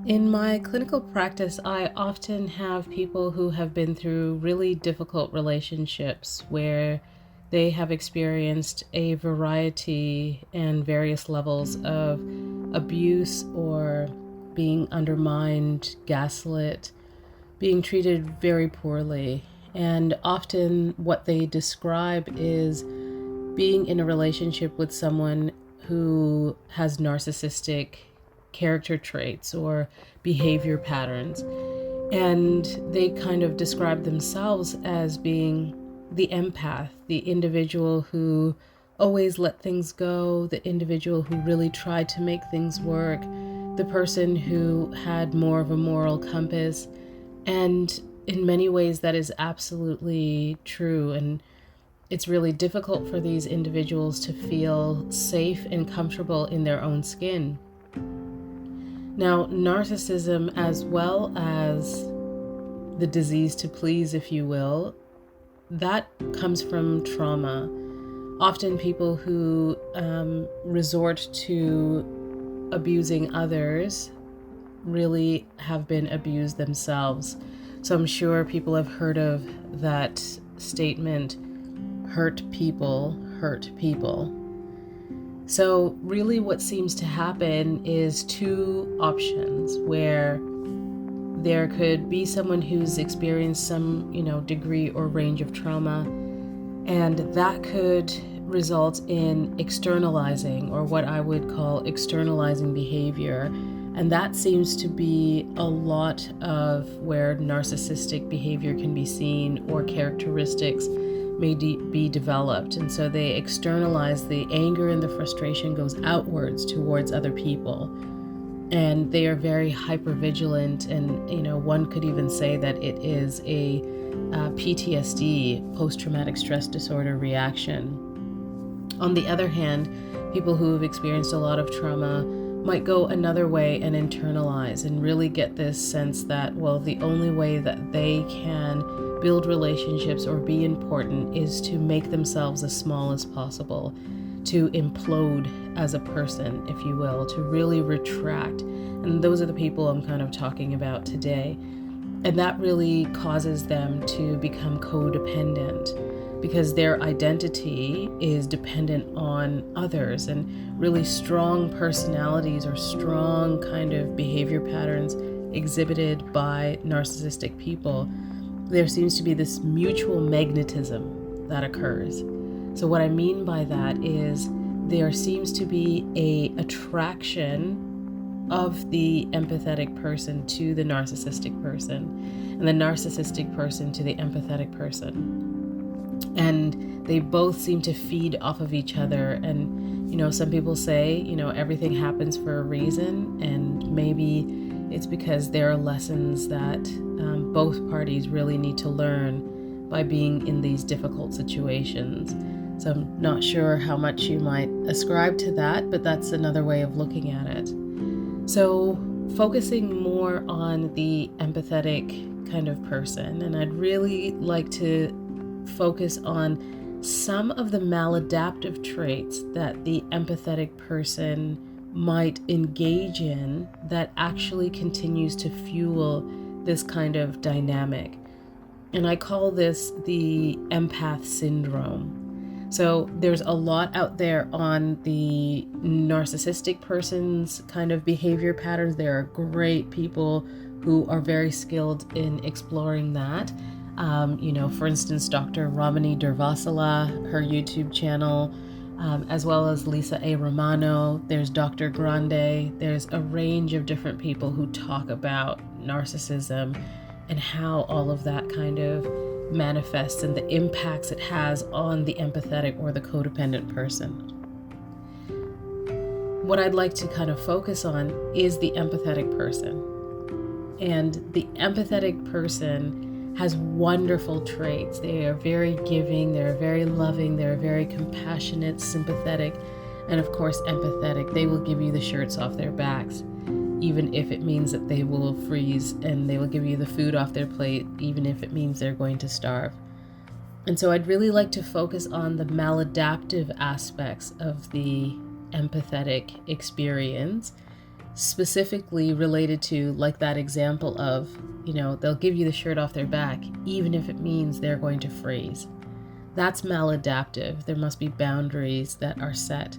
In my clinical practice, I often have people who have been through really difficult relationships where they have experienced a variety and various levels of abuse or being undermined, gaslit, being treated very poorly. And often what they describe is being in a relationship with someone who has narcissistic character traits or behavior patterns. And they kind of describe themselves as being the empath, the individual who always let things go, the individual who really tried to make things work, the person who had more of a moral compass. And in many ways, that is absolutely true. And it's really difficult for these individuals to feel safe and comfortable in their own skin. Now, narcissism, as well as the disease to please, if you will, that comes from trauma. Often people who resort to abusing others really have been abused themselves. So I'm sure people have heard of that statement, hurt people hurt people. So really what seems to happen is two options where there could be someone who's experienced some, degree or range of trauma, and that could result in externalizing, or what I would call externalizing behavior. And that seems to be a lot of where narcissistic behavior can be seen, or characteristics may be developed. And so they externalize the anger, and the frustration goes outwards towards other people. And they are very hypervigilant, and one could even say that it is a PTSD, post-traumatic stress disorder reaction. On the other hand, people who have experienced a lot of trauma might go another way and internalize and really get this sense that, well, the only way that they can build relationships or be important is to make themselves as small as possible, to implode as a person, if you will, to really retract. And those are the people I'm kind of talking about today. And that really causes them to become codependent, because their identity is dependent on others, and really strong personalities or strong kind of behavior patterns exhibited by narcissistic people. There seems to be this mutual magnetism that occurs. So what I mean by that is there seems to be an attraction of the empathetic person to the narcissistic person, and the narcissistic person to the empathetic person. And they both seem to feed off of each other. And, some people say, everything happens for a reason, and maybe it's because there are lessons that both parties really need to learn by being in these difficult situations. So I'm not sure how much you might ascribe to that, but that's another way of looking at it. So focusing more on the empathetic kind of person, and I'd really like to focus on some of the maladaptive traits that the empathetic person might engage in that actually continues to fuel this kind of dynamic. And I call this the Empath Syndrome. So there's a lot out there on the narcissistic person's kind of behavior patterns. There are great people who are very skilled in exploring that. For instance, Dr. Ramani Durvasula, her YouTube channel, as well as Lisa A. Romano. There's Dr. Grande. There's a range of different people who talk about narcissism and how all of that kind of manifests and the impacts it has on the empathetic or the codependent person. What I'd like to kind of focus on is the empathetic person. And the empathetic person has wonderful traits. They are very giving, they're very loving, they're very compassionate, sympathetic, and of course empathetic. They will give you the shirts off their backs, even if it means that they will freeze, and they will give you the food off their plate, even if it means they're going to starve. And so I'd really like to focus on the maladaptive aspects of the empathetic experience, specifically related to like that example of, they'll give you the shirt off their back, even if it means they're going to freeze. That's maladaptive. There must be boundaries that are set.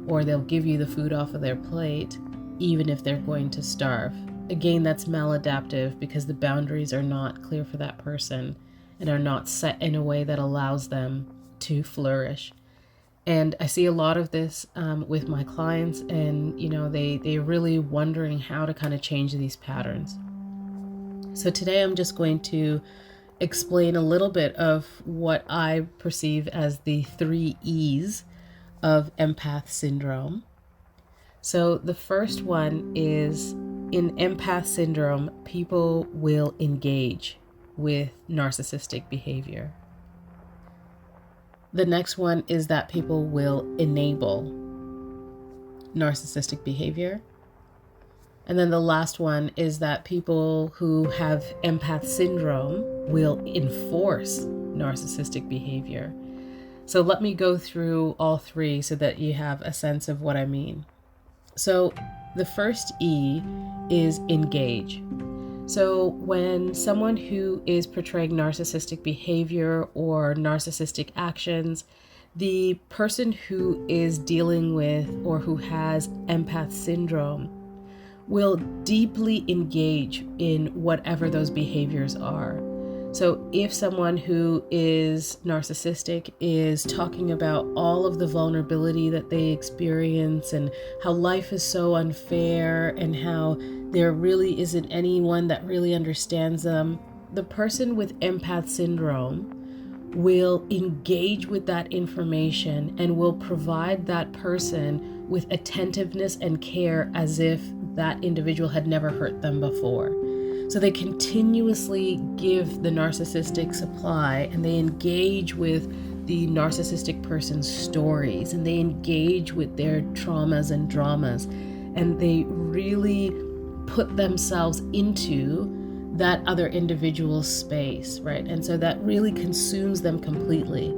Or they'll give you the food off of their plate, even if they're going to starve. Again, that's maladaptive because the boundaries are not clear for that person and are not set in a way that allows them to flourish. And I see a lot of this with my clients, and they're really wondering how to kind of change these patterns. So today I'm just going to explain a little bit of what I perceive as the 3 E's of empath syndrome. So the first one is, in empath syndrome, people will engage with narcissistic behavior. The next one is that people will enable narcissistic behavior. And then the last one is that people who have empath syndrome will enforce narcissistic behavior. So let me go through all 3 so that you have a sense of what I mean. So the first E is engage. So when someone who is portraying narcissistic behavior or narcissistic actions, the person who is dealing with or who has empath syndrome will deeply engage in whatever those behaviors are. So if someone who is narcissistic is talking about all of the vulnerability that they experience and how life is so unfair and how there really isn't anyone that really understands them, the person with empath syndrome will engage with that information and will provide that person with attentiveness and care as if that individual had never hurt them before. So they continuously give the narcissistic supply, and they engage with the narcissistic person's stories, and they engage with their traumas and dramas, and they really put themselves into that other individual's space, right? And so that really consumes them completely.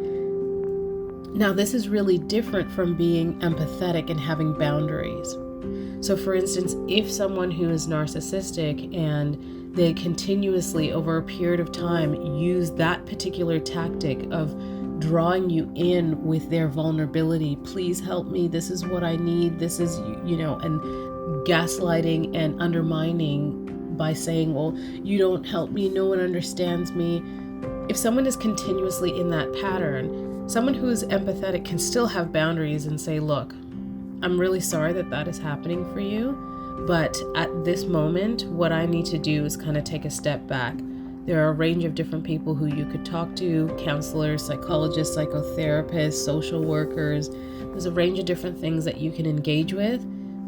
Now, this is really different from being empathetic and having boundaries. So for instance, if someone who is narcissistic and they continuously over a period of time use that particular tactic of drawing you in with their vulnerability, please help me, this is what I need, this is, and gaslighting and undermining by saying, well, you don't help me, no one understands me. If someone is continuously in that pattern, someone who is empathetic can still have boundaries and say, look, I'm really sorry that is happening for you, but at this moment, what I need to do is kind of take a step back. There are a range of different people who you could talk to, counselors, psychologists, psychotherapists, social workers. There's a range of different things that you can engage with.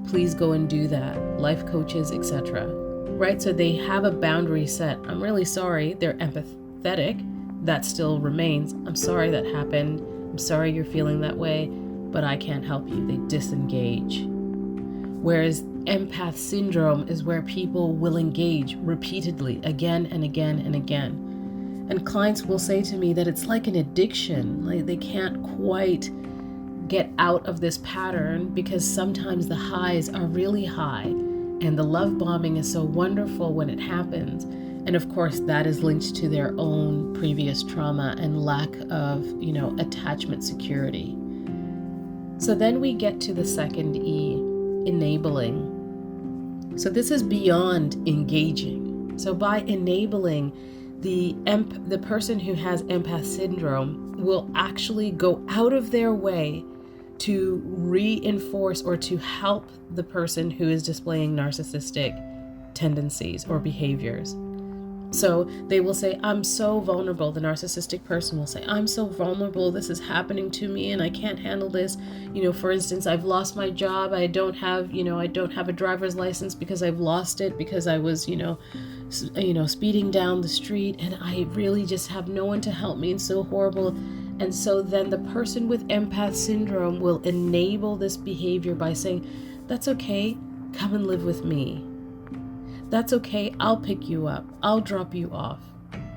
Please go and do that. Life coaches, etc. Right? So they have a boundary set. I'm really sorry. They're empathetic. That still remains. I'm sorry that happened. I'm sorry you're feeling that way, but I can't help you. They disengage. Whereas empath syndrome is where people will engage repeatedly, again and again and again. And clients will say to me that it's like an addiction. Like they can't quite get out of this pattern because sometimes the highs are really high and the love bombing is so wonderful when it happens. And of course, that is linked to their own previous trauma and lack of, attachment security. So then we get to the second E, enabling. So this is beyond engaging. So by enabling, the person who has empath syndrome will actually go out of their way to reinforce or to help the person who is displaying narcissistic tendencies or behaviors. So they will say, I'm so vulnerable. The narcissistic person will say, I'm so vulnerable. This is happening to me and I can't handle this. For instance, I've lost my job. I don't have a driver's license because I've lost it because I was, speeding down the street and I really just have no one to help me. It's so horrible. And so then the person with empath syndrome will enable this behavior by saying, that's okay. Come and live with me. That's okay, I'll pick you up, I'll drop you off.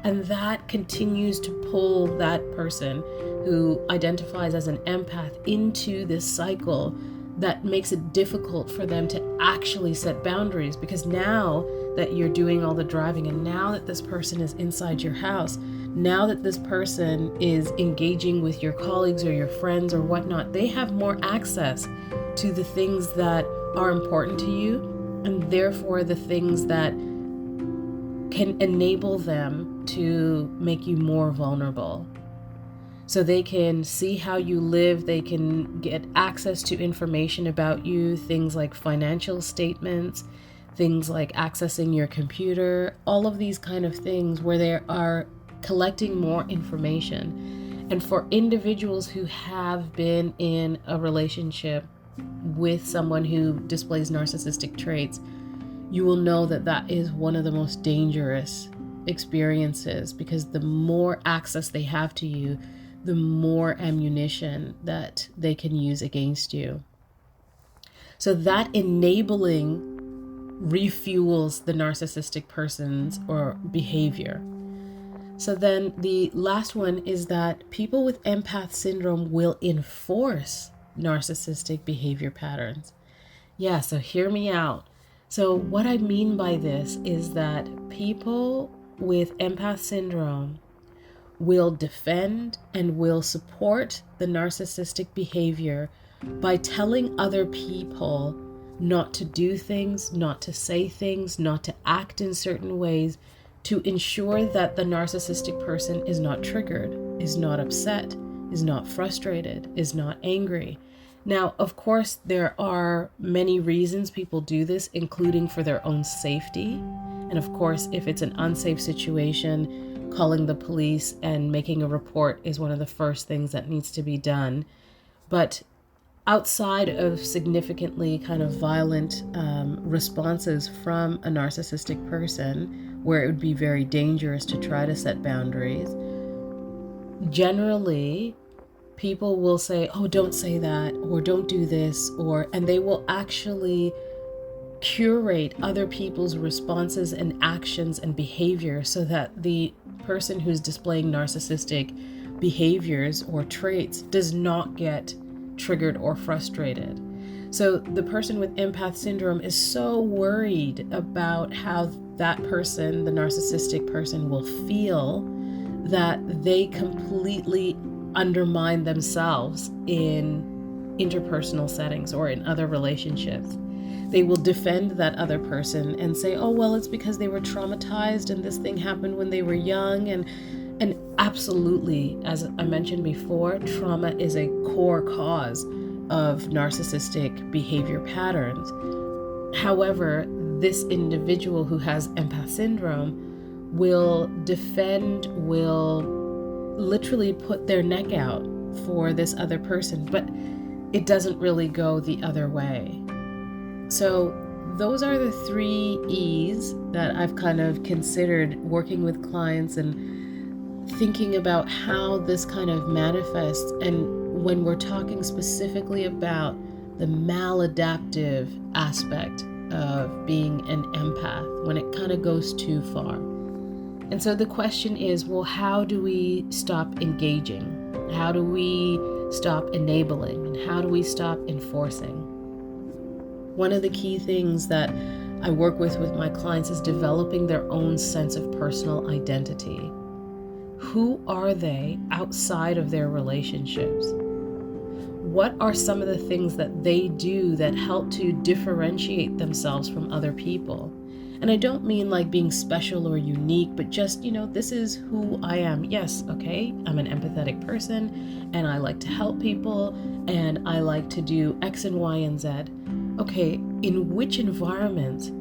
And that continues to pull that person who identifies as an empath into this cycle that makes it difficult for them to actually set boundaries, because now that you're doing all the driving, and now that this person is inside your house, now that this person is engaging with your colleagues or your friends or whatnot, they have more access to the things that are important to you, and therefore the things that can enable them to make you more vulnerable. So they can see how you live, they can get access to information about you, things like financial statements, things like accessing your computer, all of these kind of things where they are collecting more information. And for individuals who have been in a relationship with someone who displays narcissistic traits, you will know that that is one of the most dangerous experiences, because the more access they have to you, the more ammunition that they can use against you. So that enabling refuels the narcissistic person's or behavior. So then the last one is that people with empath syndrome will enforce narcissistic behavior patterns. Yeah, so hear me out. So what I mean by this is that people with empath syndrome will defend and will support the narcissistic behavior by telling other people not to do things, not to say things, not to act in certain ways, to ensure that the narcissistic person is not triggered, is not upset, is not frustrated, is not angry. Now, of course, there are many reasons people do this, including for their own safety. And of course, if it's an unsafe situation, calling the police and making a report is one of the first things that needs to be done. But outside of significantly kind of violent responses from a narcissistic person, where it would be very dangerous to try to set boundaries, generally people will say, oh, don't say that, or don't do this, and they will actually curate other people's responses and actions and behavior so that the person who's displaying narcissistic behaviors or traits does not get triggered or frustrated. So the person with empath syndrome is so worried about how that person, the narcissistic person, will feel that they completely undermine themselves in interpersonal settings or in other relationships. They will defend that other person and say, oh, well, it's because they were traumatized and this thing happened when they were young. And absolutely, as I mentioned before, trauma is a core cause of narcissistic behavior patterns. However, this individual who has empath syndrome will defend, will literally put their neck out for this other person, but it doesn't really go the other way. So those are the 3 E's that I've kind of considered working with clients and thinking about how this kind of manifests. And when we're talking specifically about the maladaptive aspect of being an empath, when it kind of goes too far. And so the question is, well, how do we stop engaging? How do we stop enabling? And how do we stop enforcing? One of the key things that I work with my clients is developing their own sense of personal identity. Who are they outside of their relationships? What are some of the things that they do that help to differentiate themselves from other people? And I don't mean like being special or unique, but just, this is who I am. Yes, okay, I'm an empathetic person and I like to help people and I like to do X and Y and Z. Okay, in which environment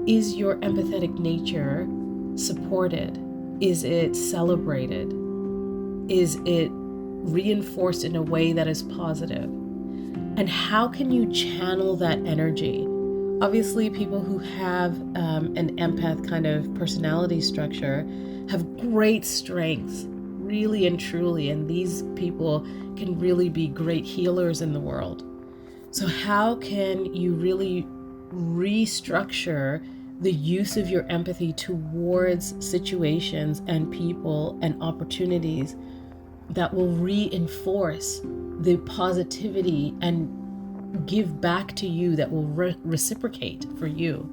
is your empathetic nature supported? Is it celebrated? Is it reinforced in a way that is positive? And how can you channel that energy? Obviously, people who have an empath kind of personality structure have great strengths, really and truly, and these people can really be great healers in the world. So how can you really restructure the use of your empathy towards situations and people and opportunities that will reinforce the positivity and give back to you, that will reciprocate for you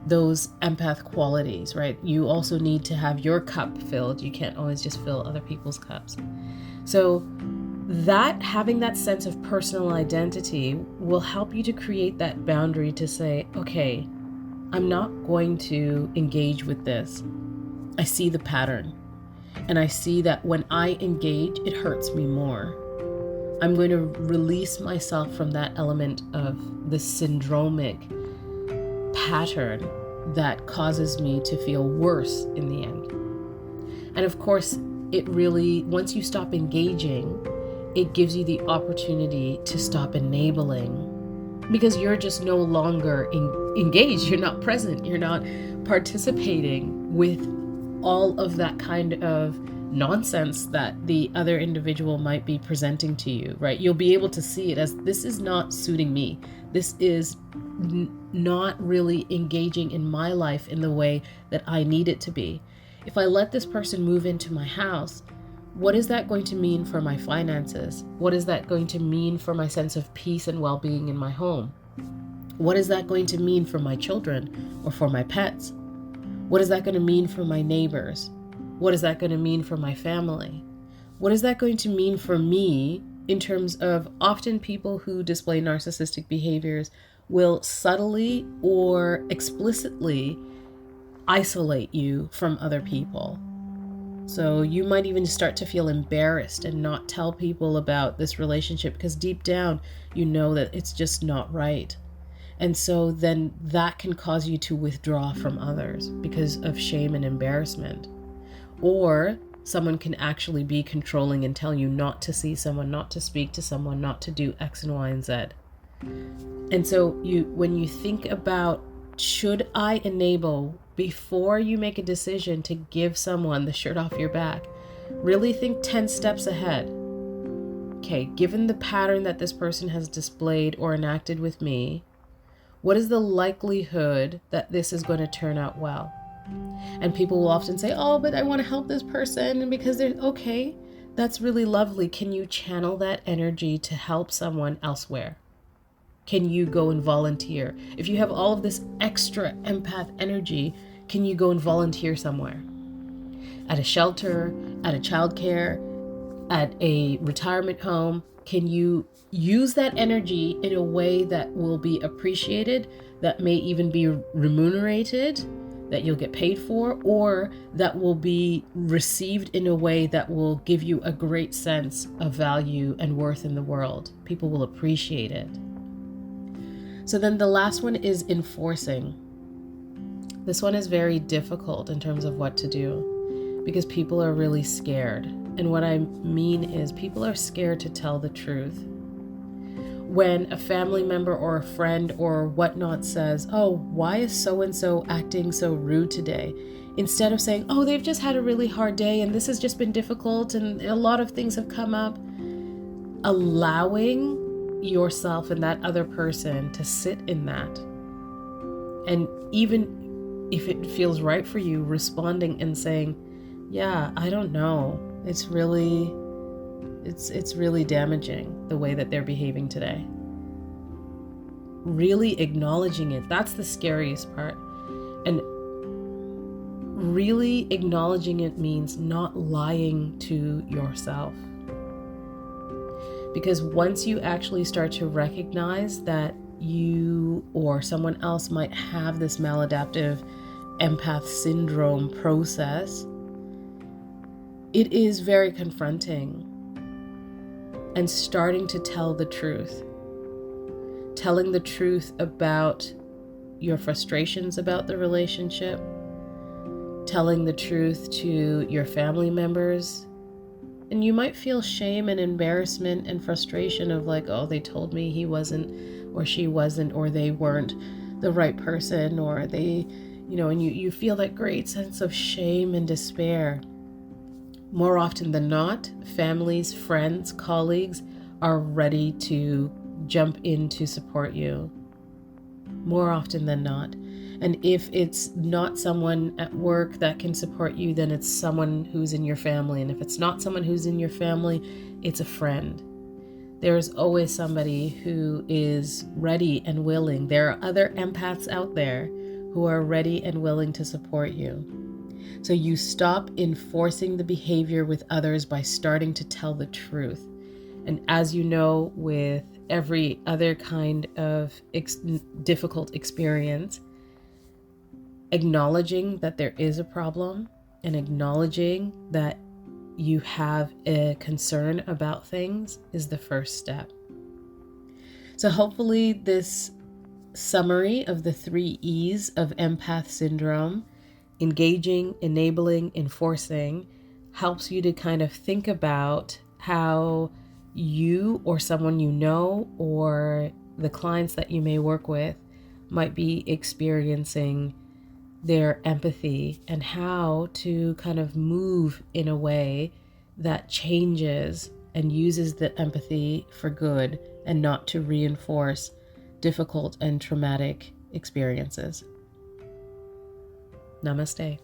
those empath qualities, right? You also need to have your cup filled. You can't always just fill other people's cups. So that having that sense of personal identity will help you to create that boundary to say, okay, I'm not going to engage with this. I see the pattern, and I see that when I engage, it hurts me more. I'm going to release myself from that element of the syndromic pattern that causes me to feel worse in the end. And of course, it really, once you stop engaging, it gives you the opportunity to stop enabling, because you're just no longer engaged. You're not present. You're not participating with all of that kind of nonsense that the other individual might be presenting to you, right? You'll be able to see it as, this is not suiting me. This is not really engaging in my life in the way that I need it to be. If I let this person move into my house, what is that going to mean for my finances? What is that going to mean for my sense of peace and well-being in my home? What is that going to mean for my children or for my pets? What is that going to mean for my neighbors? What is that going to mean for my family? What is that going to mean for me in terms of, often people who display narcissistic behaviors will subtly or explicitly isolate you from other people. So you might even start to feel embarrassed and not tell people about this relationship, because deep down you know that it's just not right. And so then that can cause you to withdraw from others because of shame and embarrassment. Or someone can actually be controlling and tell you not to see someone, not to speak to someone, not to do X and Y and Z. And so when you think about, should I enable, before you make a decision to give someone the shirt off your back, really think 10 steps ahead. Okay, given the pattern that this person has displayed or enacted with me, what is the likelihood that this is going to turn out well? And people will often say, oh, but I want to help this person because they're okay. That's really lovely. Can you channel that energy to help someone elsewhere? Can you go and volunteer? If you have all of this extra empath energy, can you go and volunteer somewhere? At a shelter, at a childcare, at a retirement home? Can you use that energy in a way that will be appreciated, that may even be remunerated, that you'll get paid for, or that will be received in a way that will give you a great sense of value and worth in the world? People will appreciate it. So then the last one is enforcing. This one is very difficult in terms of what to do, because people are really scared. And what I mean is, people are scared to tell the truth. When a family member or a friend or whatnot says, oh, why is so-and-so acting so rude today? Instead of saying, oh, they've just had a really hard day and this has just been difficult and a lot of things have come up. Allowing yourself and that other person to sit in that. And even if it feels right for you, responding and saying, yeah, I don't know. It's really damaging the way that they're behaving today. Really acknowledging it, that's the scariest part. And really acknowledging it means not lying to yourself. Because once you actually start to recognize that you or someone else might have this maladaptive empath syndrome process, it is very confronting. And starting to tell the truth. Telling the truth about your frustrations about the relationship. Telling the truth to your family members. And you might feel shame and embarrassment and frustration of like, oh, they told me he wasn't, or she wasn't, or they weren't the right person, or they, and you feel that great sense of shame and despair. More often than not, families, friends, colleagues are ready to jump in to support you. More often than not. And if it's not someone at work that can support you, then it's someone who's in your family. And if it's not someone who's in your family, it's a friend. There's always somebody who is ready and willing. There are other empaths out there who are ready and willing to support you. So you stop enforcing the behavior with others by starting to tell the truth. And as you know, with every other kind of difficult experience, acknowledging that there is a problem and acknowledging that you have a concern about things is the first step. So hopefully this summary of the 3 E's of empath syndrome, engaging, enabling, enforcing, helps you to kind of think about how you or someone you know or the clients that you may work with might be experiencing their empathy and how to kind of move in a way that changes and uses the empathy for good and not to reinforce difficult and traumatic experiences. Namaste.